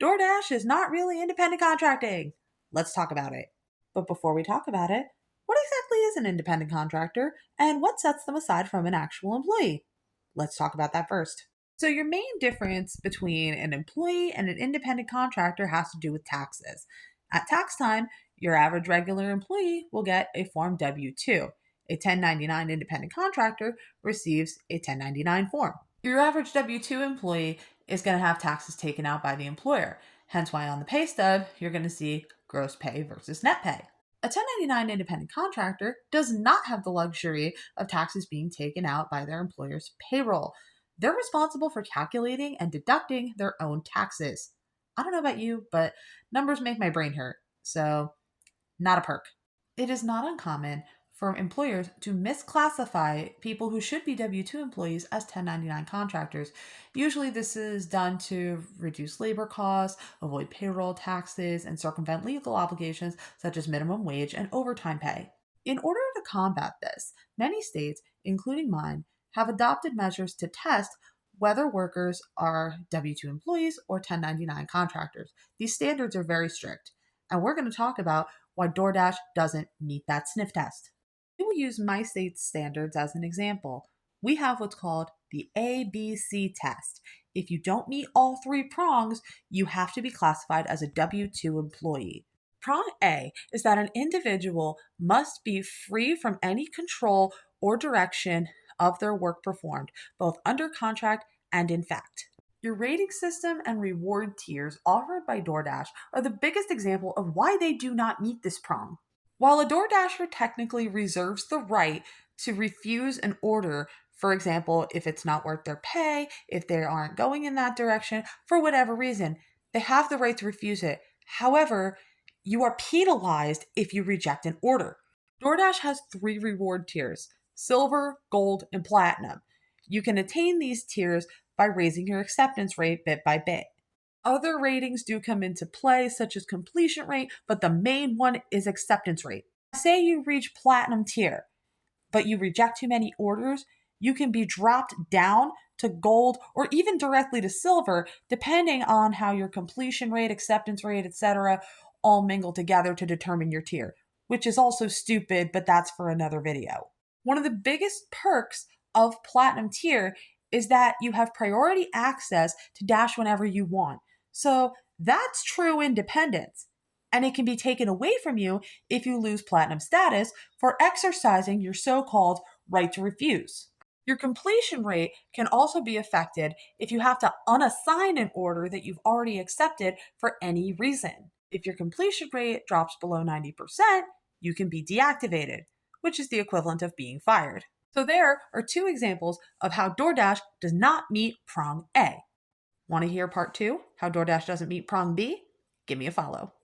DoorDash is not really independent contracting. Let's talk about it. But before we talk about it, what exactly is an independent contractor and what sets them aside from an actual employee? Let's talk about that first. So, your main difference between an employee and an independent contractor has to do with taxes. At tax time, your average regular employee will get a Form W 2. A 1099 independent contractor receives a 1099 form. Your average W 2 employee is going to have taxes taken out by the employer, hence why on the pay stub you're going to see gross pay versus net pay. A 1099 independent contractor does not have the luxury of taxes being taken out by their employer's payroll. They're responsible for calculating and deducting their own taxes. I don't know about you, but numbers make my brain hurt, so not a perk. It is not uncommon for employers to misclassify people who should be W 2 employees as 1099 contractors. Usually, this is done to reduce labor costs, avoid payroll taxes, and circumvent legal obligations such as minimum wage and overtime pay. In order to combat this, many states, including mine, have adopted measures to test whether workers are W 2 employees or 1099 contractors. These standards are very strict, and we're going to talk about why DoorDash doesn't meet that sniff test. We will use my state's standards as an example. We have what's called the ABC test. If you don't meet all three prongs, you have to be classified as a W 2 employee. Prong A is that an individual must be free from any control or direction of their work performed, both under contract and in fact. Your rating system and reward tiers offered by DoorDash are the biggest example of why they do not meet this prong. While a DoorDasher technically reserves the right to refuse an order, for example, if it's not worth their pay, if they aren't going in that direction, for whatever reason, they have the right to refuse it. However, you are penalized if you reject an order. DoorDash has three reward tiers: silver, gold, and platinum. You can attain these tiers by raising your acceptance rate bit by bit. Other ratings do come into play, such as completion rate, but the main one is acceptance rate. Say you reach platinum tier, but you reject too many orders, you can be dropped down to gold or even directly to silver, depending on how your completion rate, acceptance rate, etc., all mingle together to determine your tier, which is also stupid, but that's for another video. One of the biggest perks of platinum tier is that you have priority access to Dash whenever you want. So that's true independence. And it can be taken away from you if you lose platinum status for exercising your so called right to refuse. Your completion rate can also be affected if you have to unassign an order that you've already accepted for any reason. If your completion rate drops below 90%, you can be deactivated, which is the equivalent of being fired. So there are two examples of how DoorDash does not meet prong A. Want to hear part two, how DoorDash doesn't meet prong B? Give me a follow.